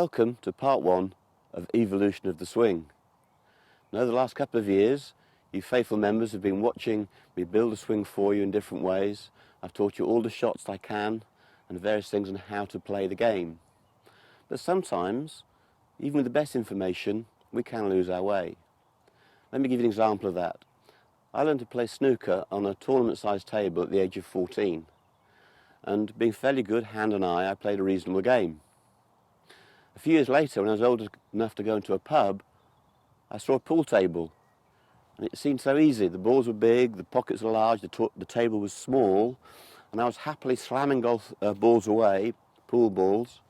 Welcome to part one of Evolution of the Swing. Now, the last couple of years, you faithful members have been watching me build a swing for you in different ways. I've taught you all the shots I can and various things on how to play the game. But sometimes, even with the best information, we can lose our way. Let me give you an example of that. I learned to play snooker on a tournament-sized table at the age of 14. And being fairly good, hand and eye, I played a reasonable game. A few years later, when I was old enough to go into a pub, I saw a pool table. And it seemed so easy. The balls were big, the pockets were large, the table was small, and I was happily slamming golf balls away, pool balls.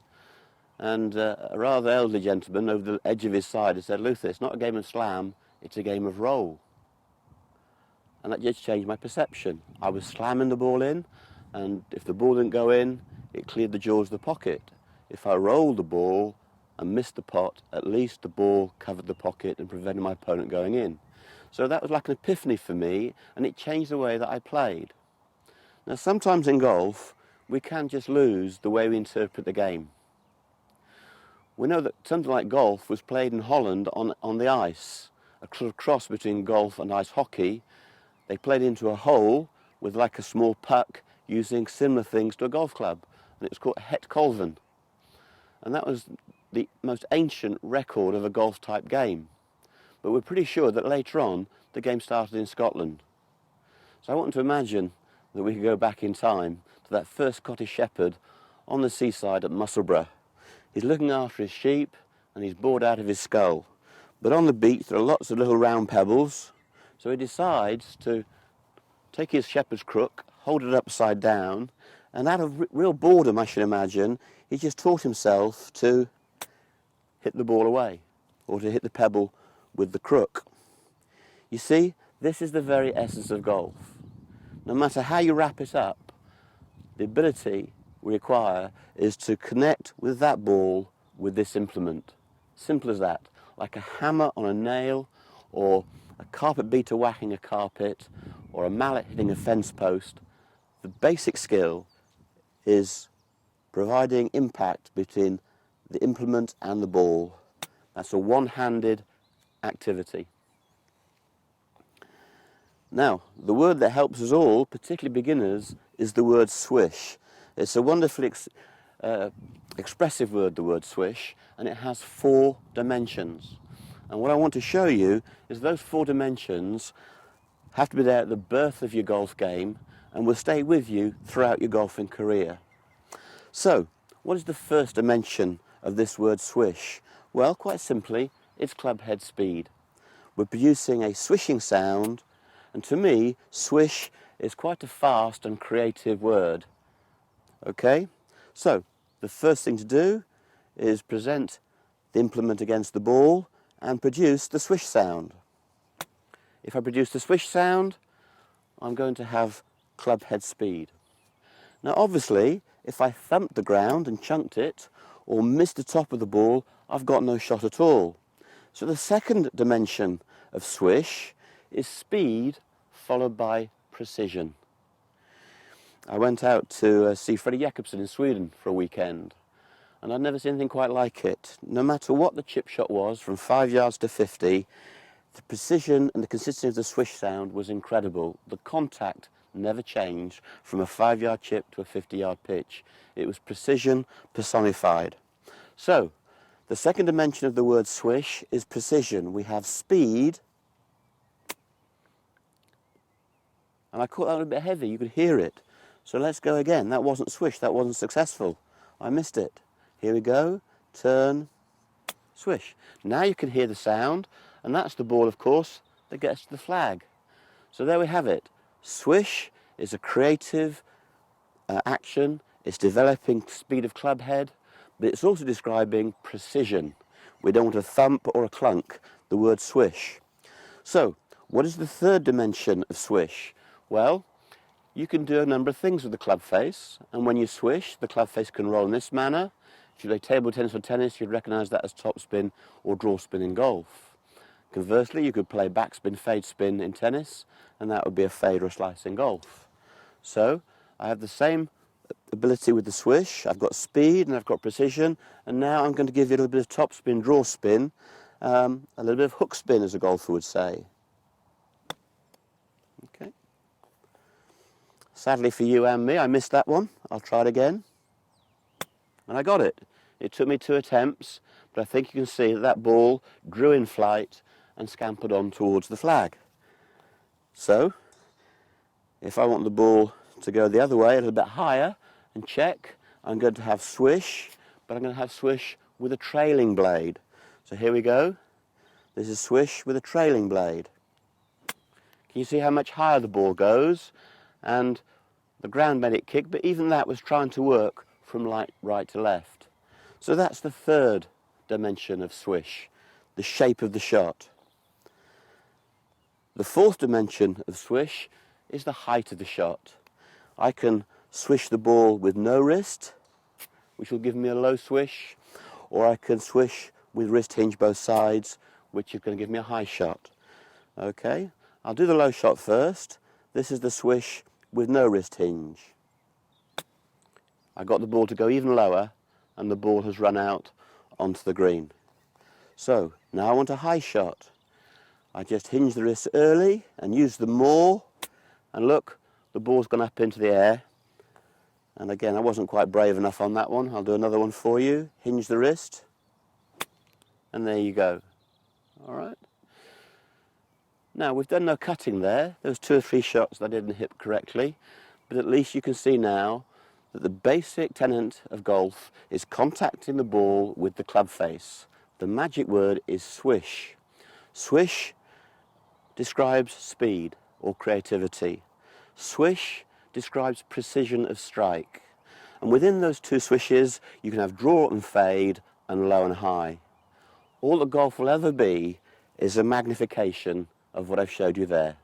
And a rather elderly gentleman over the edge of his side had said, "Luther, it's not a game of slam, it's a game of roll." And that just changed my perception. I was slamming the ball in, and if the ball didn't go in, it cleared the jaws of the pocket. If I rolled the ball and missed the pot, at least the ball covered the pocket and prevented my opponent going in. So that was like an epiphany for me, and it changed the way that I played. Now, sometimes in golf, we can just lose the way we interpret the game. We know that something like golf was played in Holland on the ice, a cross between golf and ice hockey. They played into a hole with like a small puck using similar things to a golf club, and it was called het kolven. And that was the most ancient record of a golf-type game. But we're pretty sure that later on, the game started in Scotland. So I want to imagine that we could go back in time to that first Scottish shepherd on the seaside at Musselburgh. He's looking after his sheep, and he's bored out of his skull. But on the beach, there are lots of little round pebbles, so he decides to take his shepherd's crook, hold it upside down, and out of real boredom, I should imagine, he just taught himself to hit the ball away, or to hit the pebble with the crook. You see, this is the very essence of golf. No matter how you wrap it up, the ability we require is to connect with that ball with this implement. Simple as that. Like a hammer on a nail, or a carpet beater whacking a carpet, or a mallet hitting a fence post. The basic skill is providing impact between the implement and the ball. That's a one-handed activity. Now, the word that helps us all, particularly beginners, is the word swish. It's a wonderfully expressive word, the word swish, and it has 4 dimensions. And what I want to show you is those 4 dimensions have to be there at the birth of your golf game and will stay with you throughout your golfing career. So, what is the first dimension of this word swish? Well, quite simply, it's club head speed. We're producing a swishing sound, and to me, swish is quite a fast and creative word. Okay? So, the first thing to do is present the implement against the ball and produce the swish sound. If I produce the swish sound, I'm going to have club head speed. Now, obviously, if I thumped the ground and chunked it, or missed the top of the ball, I've got no shot at all. So the second dimension of swish is speed followed by precision. I went out to see Freddie Jakobsen in Sweden for a weekend, and I'd never seen anything quite like it. No matter what the chip shot was, from 5 yards to 50, the precision and the consistency of the swish sound was incredible. The contact never changed from a 5-yard chip to a 50-yard pitch. It was precision personified. So, the second dimension of the word swish is precision. We have speed, and I caught that a bit heavy, you could hear it. So let's go again. That wasn't swish, that wasn't successful. I missed it. Here we go, turn, swish. Now you can hear the sound, and that's the ball, of course, that gets to the flag. So there we have it. Swish is a creative action. It's developing speed of club head, but it's also describing precision. We don't want a thump or a clunk, the word swish. So, what is the third dimension of swish? Well, you can do a number of things with the club face, and when you swish, the club face can roll in this manner. If you play table tennis or tennis, you'd recognise that as topspin or draw spin in golf. Conversely, you could play backspin, fade spin in tennis, and that would be a fade or a slice in golf. So, I have the same ability with the swish, I've got speed and I've got precision, and now I'm going to give you a little bit of top spin, draw spin, a little bit of hook spin, as a golfer would say. Okay. Sadly for you and me, I missed that one. I'll try it again. And I got it. It took me 2 attempts, but I think you can see that that ball drew in flight and scampered on towards the flag. So, if I want the ball to go the other way, a little bit higher, and check, I'm going to have swish, but I'm going to have swish with a trailing blade. So here we go. This is swish with a trailing blade. Can you see how much higher the ball goes? And the ground made it kick, but even that was trying to work from right to left. So that's the third dimension of swish, the shape of the shot. The fourth dimension of swish is the height of the shot. I can swish the ball with no wrist, which will give me a low swish, or I can swish with wrist hinge both sides, which is going to give me a high shot. Okay, I'll do the low shot first. This is the swish with no wrist hinge. I got the ball to go even lower, and the ball has run out onto the green. So now I want a high shot. I just hinge the wrists early and use them more, and look, the ball's gone up into the air. And again, I wasn't quite brave enough on that one. I'll do another one for you. Hinge the wrist, and there you go. All right. Now, we've done no cutting there. There was 2 or 3 shots that I didn't hit correctly, but at least you can see now that the basic tenet of golf is contacting the ball with the club face. The magic word is swish. Swish describes speed or creativity. Swish describes precision of strike. And within those 2 swishes, you can have draw and fade and low and high. All that golf will ever be is a magnification of what I've showed you there.